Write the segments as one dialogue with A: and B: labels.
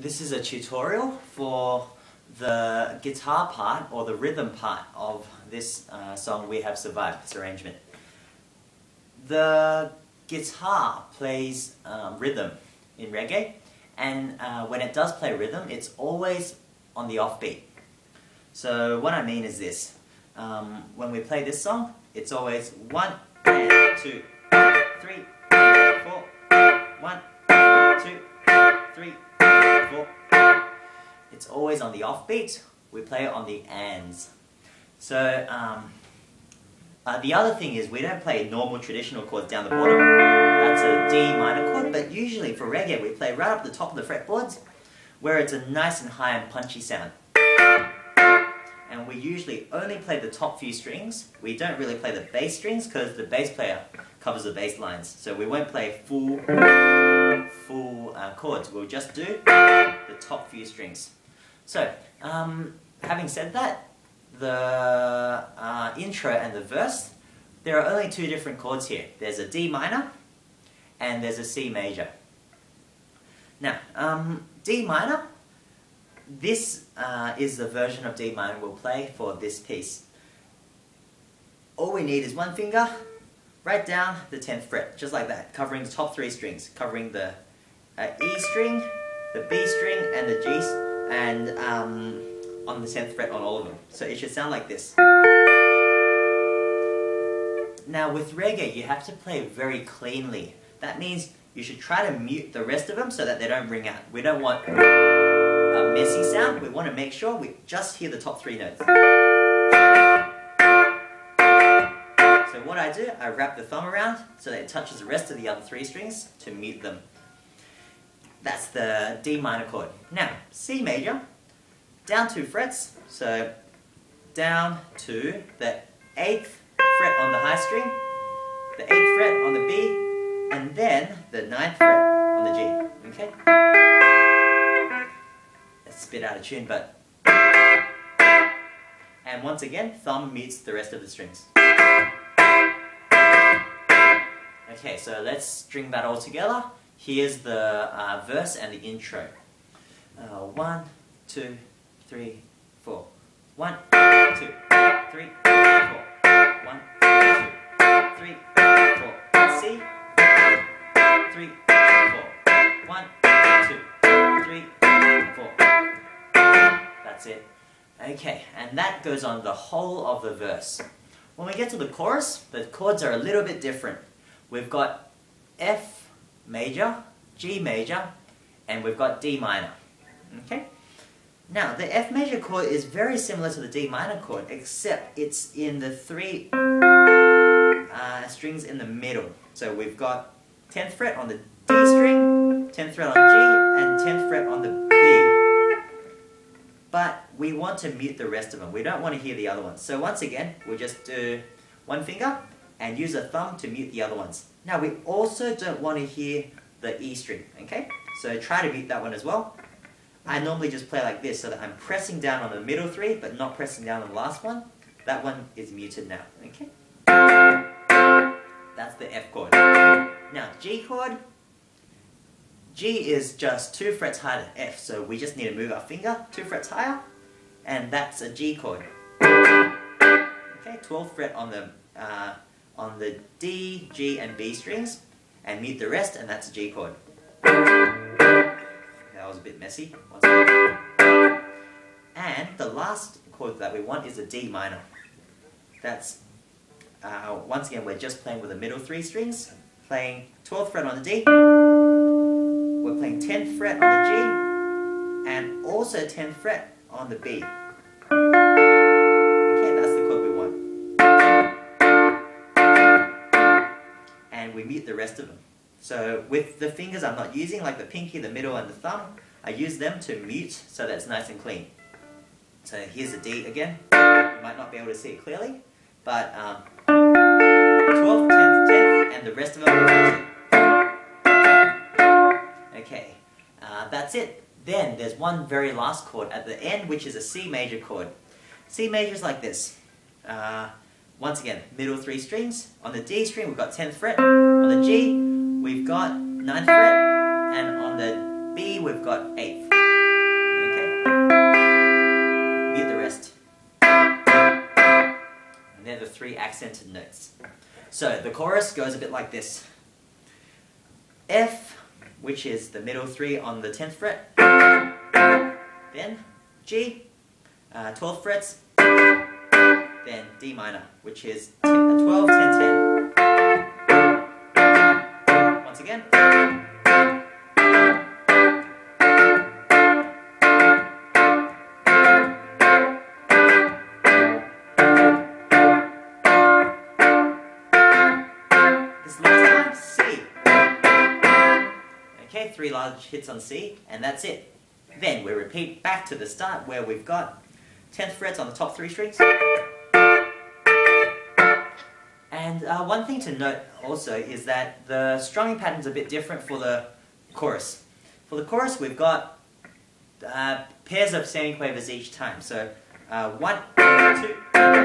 A: This is a tutorial for the guitar part or the rhythm part of this song We Have Survived, this arrangement. The guitar plays rhythm in reggae, and when it does play rhythm, it's always on the offbeat. So what I mean is this: when we play this song, it's always 1 and 2, 3, 4, 1, 2, 3, 4. It's always on the offbeat. We play it on the ands. So the other thing is we don't play normal traditional chords down the bottom. That's a D minor chord, but usually for reggae we play right up the top of the fretboards, where it's a nice and high and punchy sound. And we usually only play the top few strings. We don't really play the bass strings because the bass player covers the bass lines. So we won't play full chords. We'll just do the top few strings. So, having said that, the intro and the verse, there are only two different chords here. There's a D minor and there's a C major. Now, D minor, this is the version of D minor we'll play for this piece. All we need is one finger, right down the 10th fret, just like that, covering the top three strings, covering the E string, the B string, and the G, and on the 10th fret on all of them. So it should sound like this. Now with reggae, you have to play very cleanly. That means you should try to mute the rest of them so that they don't ring out. We don't want a messy sound. We want to make sure we just hear the top three notes. So what I do, I wrap the thumb around so that it touches the rest of the other three strings to mute them. That's the D minor chord. Now, C major, down 2 frets, so down to the 8th fret on the high string, the 8th fret on the B, and then the 9th fret on the G. Okay? That's a bit out of tune, but... And once again, thumb mutes the rest of the strings. Okay, so let's string that all together. Here's the verse and the intro. 1, 2, 3, 4. 1, 2, 3, 4. 1, 2, 3, 4. C. 3, 4. 1, 2, 3, 4. That's it. Okay, and that goes on the whole of the verse. When we get to the chorus, the chords are a little bit different. We've got F major, G major, and we've got D minor. Okay? Now, the F major chord is very similar to the D minor chord, except it's in the 3 strings in the middle. So we've got 10th fret on the D string, 10th fret on G, and 10th fret on the B. But we want to mute the rest of them. We don't want to hear the other ones. So once again, we'll just do one finger and use a thumb to mute the other ones. Now we also don't want to hear the E string, okay? So try to mute that one as well. I normally just play like this so that I'm pressing down on the middle 3 but not pressing down on the last one. That one is muted now, okay? That's the F chord. Now G chord, G is just 2 frets higher than F, so we just need to move our finger 2 frets higher, and that's a G chord. Okay, 12th fret on the D, G, and B strings, and mute the rest, and that's a G chord. That was a bit messy. Once again. And the last chord that we want is a D minor. That's, once again, we're just playing with the middle 3 strings, playing 12th fret on the D, we're playing 10th fret on the G, and also 10th fret on the B. Okay, that's the chord we want. And we mute the rest of them. So with the fingers I'm not using, like the pinky, the middle, and the thumb, I use them to mute so that it's nice and clean. So here's the D again. You might not be able to see it clearly, but 12th, 10th, 10th, and the rest of them are muted. Okay, that's it. Then there's one very last chord at the end, which is a C major chord. C major is like this. Once again, middle 3 strings. On the D string, we've got 10th fret. On the G, we've got 9th fret. And on the B, we've got 8th. Mute the rest. And they're the 3 accented notes. So the chorus goes a bit like this. F, which is the middle 3 on the 10th fret. Then G, 12 frets. Then D minor, which is 12, 10, 10. Once again. This last time, C. Okay, 3 large hits on C, and that's it. Then we repeat back to the start where we've got 10th frets on the top 3 strings. And one thing to note also is that the strumming pattern's a bit different for the chorus. For the chorus we've got pairs of semiquavers each time. So 1, 2,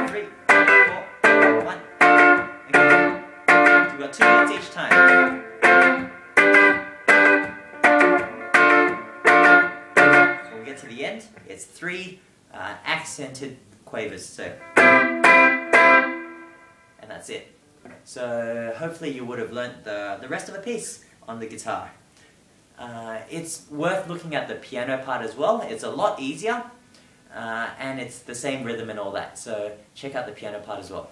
A: 3, 4, 1. Okay. So we've got 2 beats each time. When we get to the end, it's 3 accented quavers. So. And that's it. So hopefully you would have learnt the rest of the piece on the guitar. It's worth looking at the piano part as well. It's a lot easier and it's the same rhythm and all that. So check out the piano part as well.